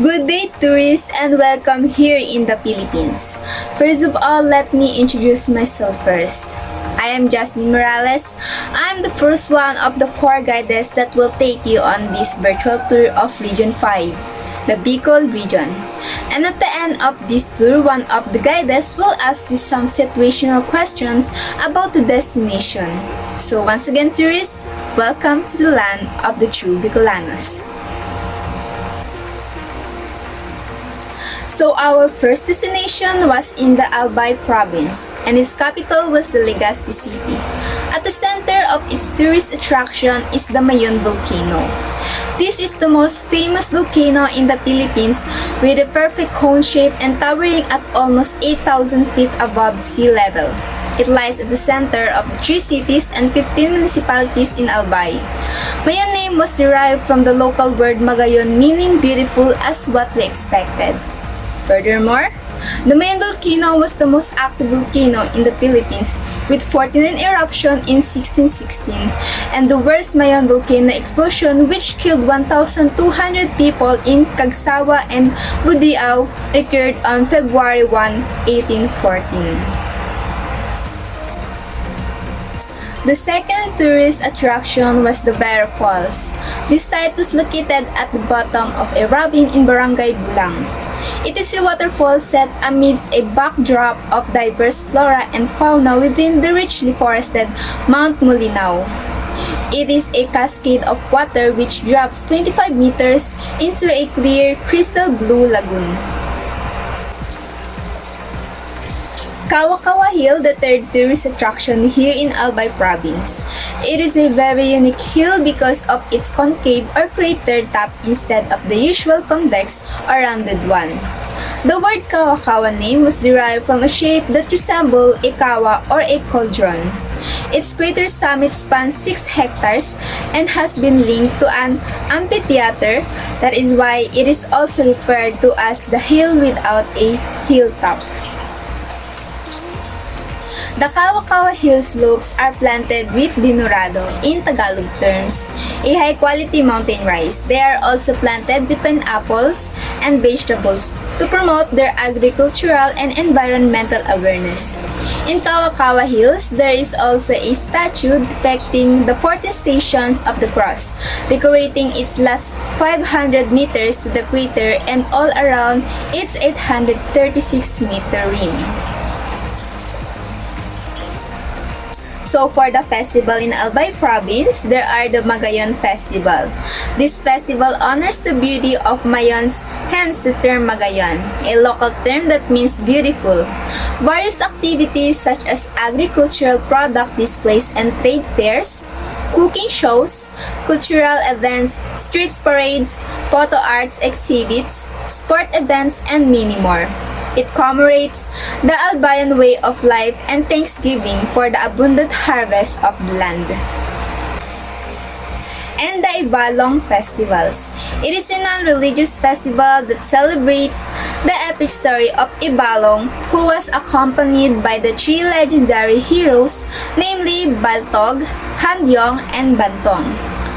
Good day, tourists, and welcome here in the Philippines. First of all, let me introduce myself first. I am Jasmine Morales. I'm the first one of the 4 guides that will take you on this virtual tour of Region 5, the Bicol region. And at the end of this tour, one of the guides will ask you some situational questions about the destination. So once again, tourists, welcome to the land of the true Bicolanos. So our first destination was in the Albay province, and its capital was the Legazpi city. At the center of its tourist attraction is the Mayon volcano. This is the most famous volcano in the Philippines, with a perfect cone shape and towering at almost 8,000 feet above sea level. It lies at the center of 3 cities and 15 municipalities in Albay. Mayon name was derived from the local word Magayon, meaning beautiful, as what we expected. Furthermore, the Mayon volcano was the most active volcano in the Philippines, with 49 eruptions in 1616, and the worst Mayon volcano explosion, which killed 1,200 people in Cagsawa and Budiao, occurred on February 1, 1814. The second tourist attraction was the Vera Falls. This site was located at the bottom of a ravine in Barangay Bulang. It is a waterfall set amidst a backdrop of diverse flora and fauna within the richly forested Mount Mulinaw. It is a cascade of water which drops 25 meters into a clear, crystal blue lagoon. Kawa-Kawa Hill, the third tourist attraction here in Albay province. It is a very unique hill because of its concave or crater top instead of the usual convex or rounded one. The word Kawa-Kawa name was derived from a shape that resembles a kawa or a cauldron. Its crater summit spans 6 hectares and has been linked to an amphitheater. That is why it is also referred to as the hill without a hilltop. The Kawa-Kawa Hill slopes are planted with dinurado, in Tagalog terms, a high-quality mountain rice. They are also planted with pineapples and vegetables to promote their agricultural and environmental awareness. In Kawa-Kawa Hills, there is also a statue depicting the 14 stations of the cross, decorating its last 500 meters to the crater and all around its 836-meter rim. So for the festival in Albay province, there are the Magayon Festival. This festival honors the beauty of Mayons, hence the term Magayon, a local term that means beautiful. Various activities such as agricultural product displays and trade fairs, cooking shows, cultural events, street parades, photo arts exhibits, sport events, and many more. It commemorates the Albayan way of life and Thanksgiving for the abundant harvest of the land. And the Ibalong Festivals. It is a non-religious festival that celebrates the epic story of Ibalong, who was accompanied by the 3 legendary heroes, namely Baltog, Handyong, and Bantong.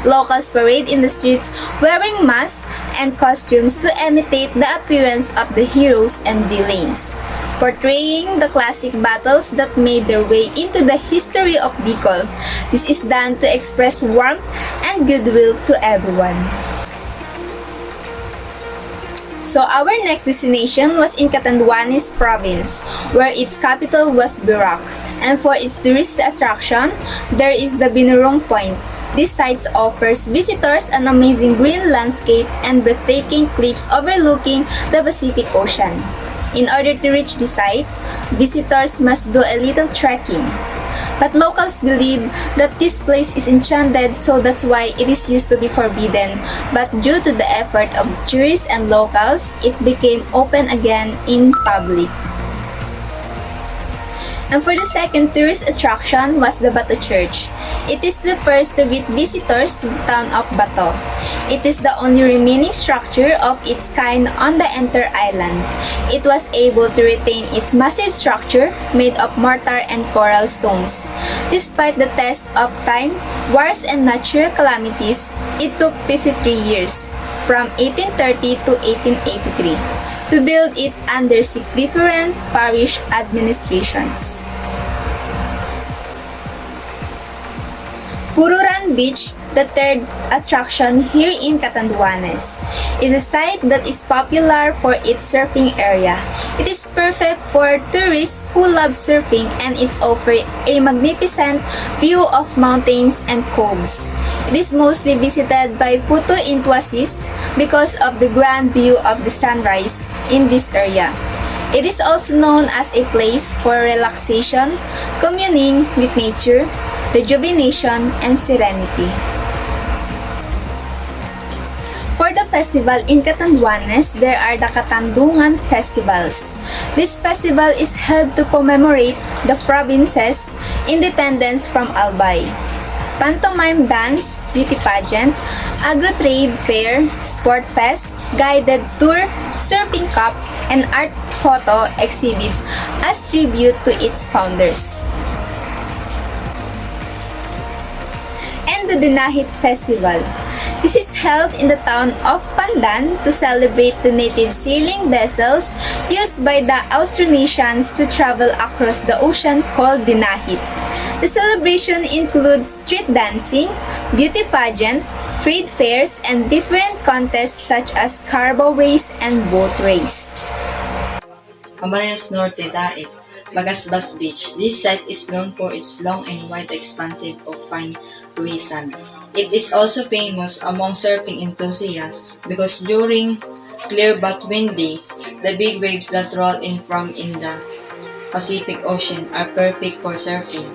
Locals parade in the streets wearing masks and costumes to imitate the appearance of the heroes and villains, portraying the classic battles that made their way into the history of Bicol. This is done to express warmth and goodwill to everyone. So our next destination was in Catanduanes province, where its capital was Birac. And for its tourist attraction, there is the Binurong Point. This site offers visitors an amazing green landscape and breathtaking cliffs overlooking the Pacific Ocean. In order to reach the site, visitors must do a little trekking. But locals believe that this place is enchanted, so that's why it is used to be forbidden. But due to the effort of tourists and locals, it became open again in public. And for the second tourist attraction was the Bato Church. It is the first to admit visitors to the town of Bato. It is the only remaining structure of its kind on the entire island. It was able to retain its massive structure made of mortar and coral stones. Despite the test of time, wars, and natural calamities, it took 53 years. from 1830 to 1883 to build it under 6 different parish administrations. Pururan Beach, the third attraction here in Catanduanes, is a site that is popular for its surfing area. It is perfect for tourists who love surfing and it offers a magnificent view of mountains and coves. It is mostly visited by Puto enthusiasts because of the grand view of the sunrise in this area. It is also known as a place for relaxation, communing with nature, rejuvenation, and serenity. For the festival in Catanduanes, there are the Katandungan Festivals. This festival is held to commemorate the province's independence from Albay. Pantomime dance, beauty pageant, agro-trade fair, sport fest, guided tour, surfing cup, and art photo exhibits as tribute to its founders. And the Dinahit Festival. This is held in the town of Pandan to celebrate the native sailing vessels used by the Austronesians to travel across the ocean called Dinahit. The celebration includes street dancing, beauty pageant, trade fairs, and different contests such as carbo race and boat race. Camarines Norte, Daet, Bagasbas Beach. This site is known for its long and wide expanse of fine gray sand. It is also famous among surfing enthusiasts because during clear but windy days, the big waves that roll in from in the Pacific Ocean are perfect for surfing.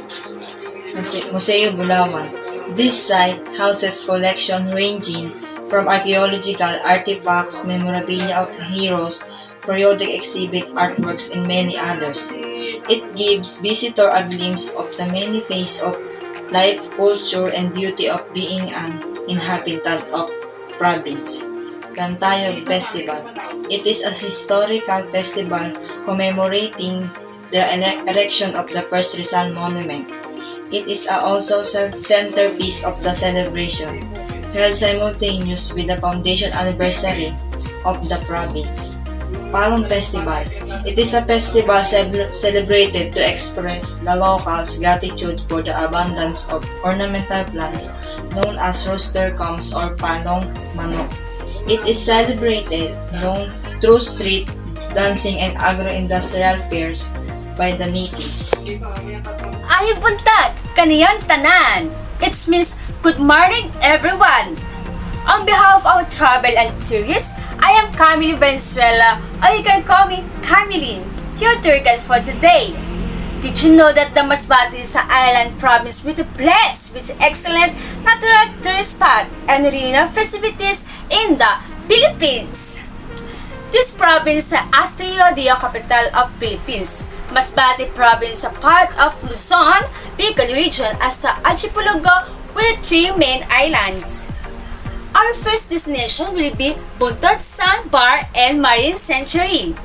Museo Bulawan. This site houses collections ranging from archaeological artifacts, memorabilia of heroes, periodic exhibit artworks, and many others. It gives visitors a glimpse of the many faces of life, culture, and beauty of being an inhabitant of province. Cantayog Festival. It is a historical festival commemorating the erection of the first Rizal Monument. It is also centerpiece of the celebration, held simultaneous with the foundation anniversary of the province. Palong Festival. It is a festival celebrated to express the locals' gratitude for the abundance of ornamental plants known as rooster combs or palong manok. It is celebrated known through street dancing and agro-industrial fairs by the natives. Ay buntag, kaniyan tanan. It means good morning everyone. On behalf of our travel and tourists, I am Camille Valenzuela, or you can call me Camilin, your tour guide for today. Did you know that the Masbate is an island province with blessed with excellent natural tourist spot and regional festivities in the Philippines? This province is the Astrio capital of Philippines. Masbate province is a part of Luzon, Bicol region as the archipelago with 3 main islands. Our first destination will be Buntod Sandbar and Marine Sanctuary.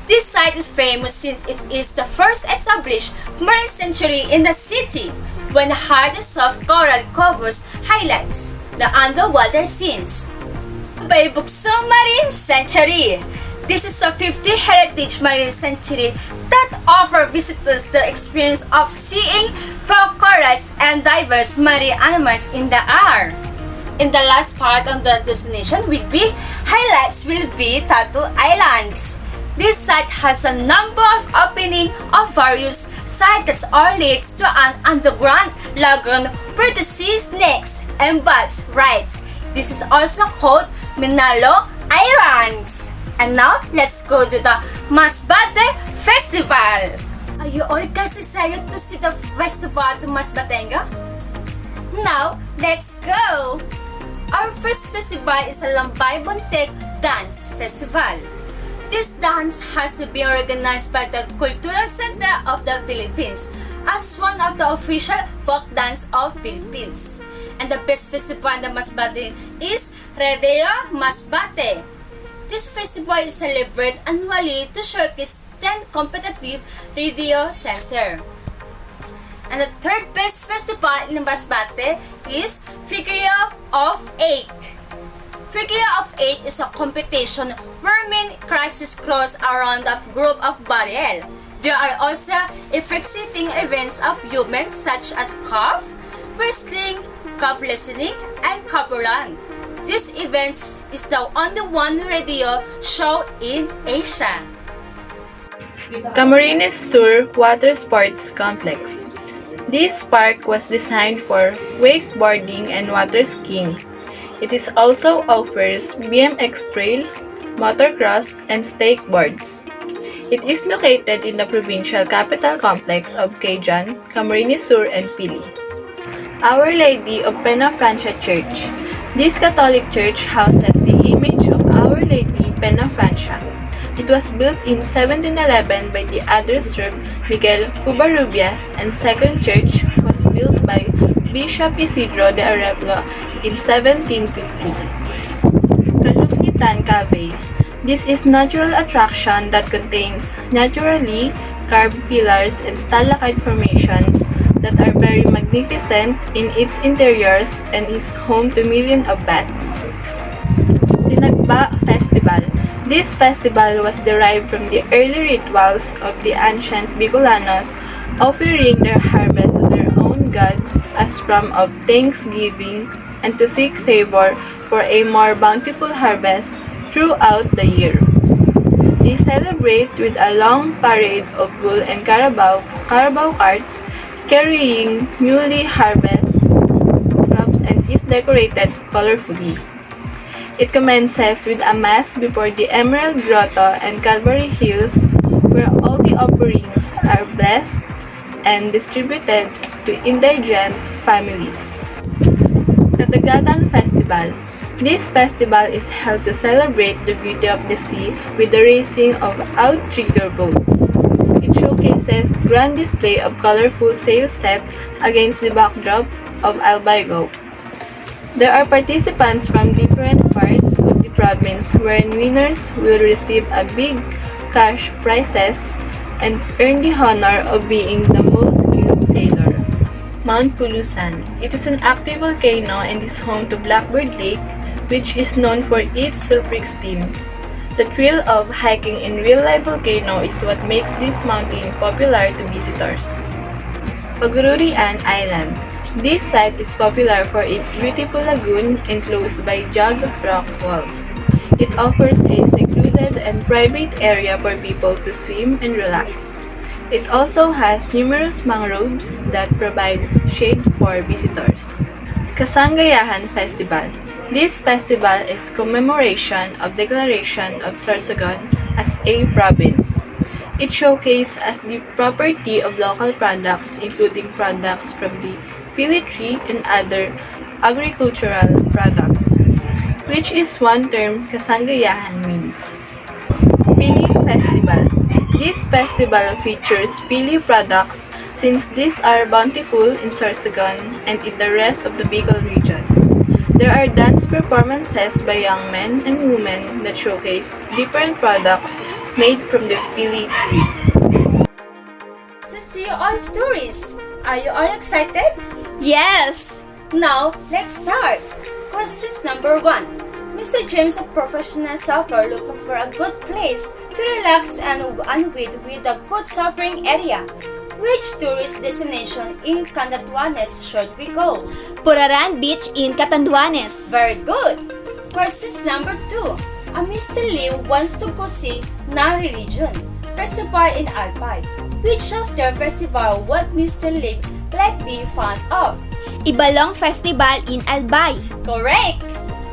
This site is famous since it is the first established marine sanctuary in the city, when the hard and soft coral covers highlights the underwater scenes. By Buksong Marine Sanctuary. This is a 50 heritage marine sanctuary that offers visitors the experience of seeing frog corals and diverse marine animals in the air. In the last part of the destination highlights will be Tattoo Islands. This site has a number of opening of various sites that leads to an underground lagoon where to see snakes and bats rides. This is also called Minalo Islands. And now, let's go to the Masbate Festival. Are you all guys excited to see the festival to Masbatenga? Now, let's go! Our first festival is the Lambay Buntek Dance Festival. This dance has to be organized by the Cultural Center of the Philippines as one of the official folk dance of Philippines. And the best festival in the Masbate is Redeo Masbate. This festival is celebrated annually to showcase 10 competitive radio center. And the third best festival in Masbate is Figure of 8. Figure of 8 is a competition where men cross around a group of barrel. There are also exciting events of humans such as calf, wrestling, calf wrestling, and calf run. This event is the only one radio show in Asia. Camarines Sur Water Sports Complex. This park was designed for wakeboarding and water skiing. It is also offers BMX trail, motocross, and skateboards. It is located in the provincial capital complex of Quezon, Camarines Sur, and Pili. Our Lady of Penafrancia Church. This Catholic church houses the image of Our Lady Penafrancia. It was built in 1711 by the Archbishop Miguel Covarrubias, and second church was built by Bishop Isidro de Arevalo in 1750. Kalugnitan Cave. This is natural attraction that contains naturally carved pillars and stalactite formations that are very magnificent in its interiors and is home to millions of bats. Tinagba Festival. This festival was derived from the early rituals of the ancient Bicolanos, offering their harvest to their own gods as form of thanksgiving and to seek favor for a more bountiful harvest throughout the year. They celebrate with a long parade of bull and carabao carts carrying newly harvested crops and is decorated colorfully. It commences with a mass before the Emerald Grotto and Calvary Hills, where all the offerings are blessed and distributed to indigent families. Katagatan Festival. This festival is held to celebrate the beauty of the sea with the racing of outrigger boats. It showcases grand display of colorful sail set against the backdrop of Albay Gulf. There are participants from different parts of the province wherein winners will receive a big cash prizes and earn the honor of being the most skilled sailor. Mount Pulusan. It is an active volcano and is home to Blackbird Lake, which is known for its surfing teams. The thrill of hiking in real-life volcano is what makes this mountain popular to visitors. Pagururian Island. This site is popular for its beautiful lagoon enclosed by jagged rock walls. It offers a secluded and private area for people to swim and relax. It also has numerous mangroves that provide shade for visitors. Kasangayahan Festival. This festival is commemoration of declaration of Sorsogon as a province. It showcases as the property of local products, including products from the pili tree and other agricultural products, which is one term Kasangayahan means. Pili Festival. This festival features pili products since these are bountiful in Sorsogon and in the rest of the Bicol region. There are dance performances by young men and women that showcase different products made from the pili tree. So see you all stories. Are you all excited? Yes! Now, let's start. Questions number 1. Mr. James, a professional surfer looking for a good place to relax and unwind with a good surfing area. Which tourist destination in Catanduanes should we go? Puraran Beach in Catanduanes. Very good. Questions number 2. A Mr. Lee wants to go see non-religion festival in Albay. Which of their festival would Mr. Lee like be fond of? Ibalong Festival in Albay. Correct!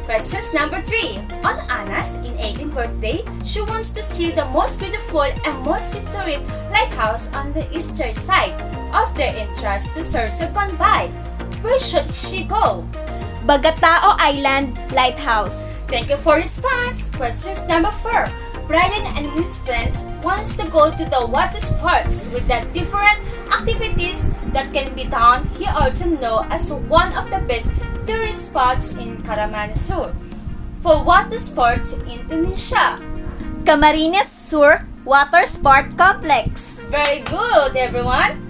Questions number 3. On Anna's 18th birthday, she wants to see the most beautiful and most historic lighthouse on the eastern side of the entrance to Sorsogon Bay. Where should she go? Bagatao Island Lighthouse. Thank you for response. Questions number 4. Brian and his friends wants to go to the water sports with the different activities that can be done. He also knows as one of the best tourist spots in Camarines Sur for water sports in Indonesia. Camarines Sur Water Sport Complex. Very good, everyone.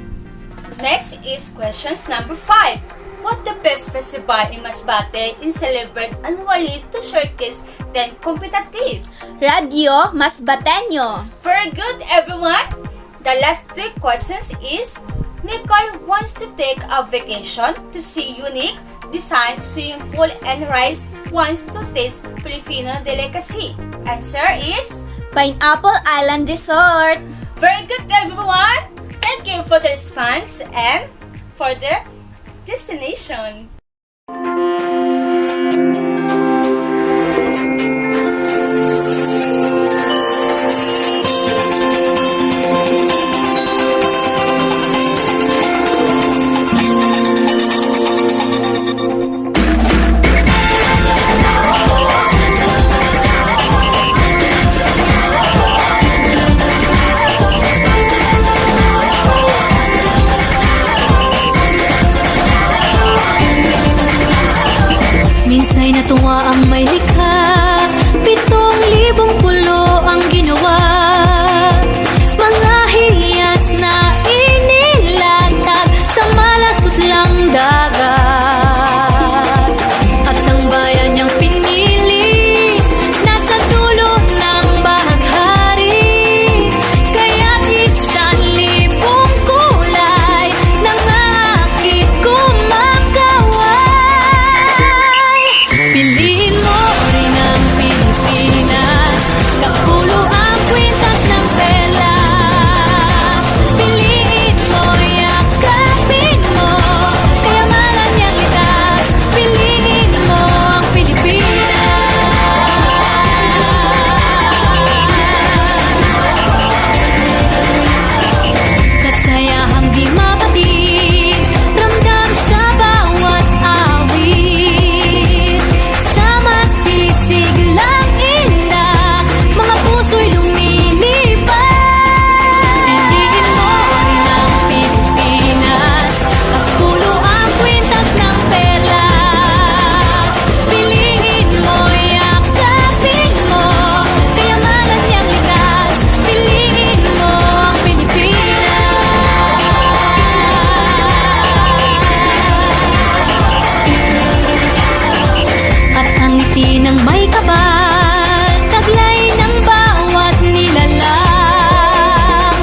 Next is questions number 5. What the best festival in Masbate is celebrated annually to showcase 10 competitive? Radio Masbateño. Very good, everyone! The last 3 questions is, Nicole wants to take a vacation to see unique designed swimming pool and Rice wants to taste Filipino delicacy. Answer is Pineapple Island Resort. very good, everyone. Thank you for the response and for the destination. Minsa'y natuwa ang may likha, 7,000 pulo ang ginawa. Mga hiyas na inilatag sa malasot lang dagat. At ang bayan niyang pinili, nasa dulo ng bahaghari. Kaya't 1,000 kulay ng aking kumakaway. Piliin mo rin ang Pilipinas, kapulo ang kwintas ng perlas. Piliin mo, yakapin mo, kayamanan niyang litas. Piliin mo ang Pilipinas. Kasayahang di mapatid, ramdam sa bawat awit. Sama sisiglang inda, mga puso'y lumilipad. Piliin mo rin ang Pilipinas, kapulo ang kwintas ng perlas. Piliin mo, yakapin mo, kayamanan niyang likas. Piliin mo ang Pilipinas. At ang ngiti ng may kapal, taglay ng bawat nilalang.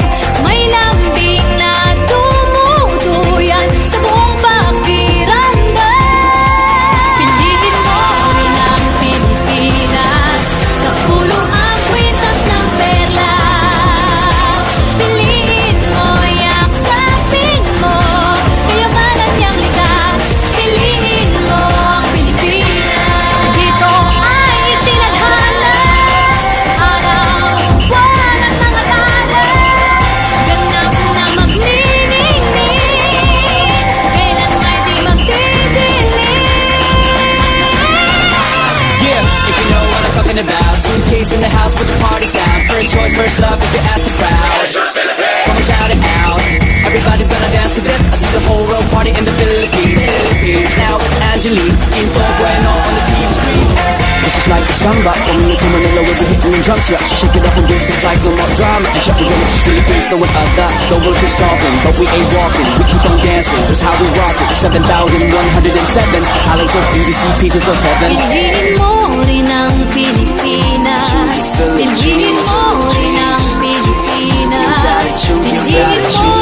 May lambing na dumuduyan sa buong pakiramdam. Piliin mo rin ang Pilipinas, kapulo ang kwintas ng perlas. Piliin mo, yakapin mo, kayamanan niyang likas. Piliin mo ang Pilipinas. Dito ay tinadhana, araw-buwan at mga tala. Ganap na magniningning, kailan may di magdidilim. Yeah, if you know what I'm talking about. Suitcase in the house with the party sound. First choice, first love, if you ask the crowd. Come on, shout it out. Everybody's gonna dance to this. I see the whole world party in the Philippines. Now with Angelique, info bueno on the TV screen. This is like a samba from the to Manila with the hitting and drums. Yeah, she shake it up and dance it like no more drama. And check the women, she's Philippines, throwing a dot. The world keeps talking, but we ain't walking. We keep on dancing, that's how we rock it. 7,107 islands of DDC, pieces of heaven. Piliin mo rin ang Pilipinas. Piliin mo rin ang Pilipinas. Piliin mo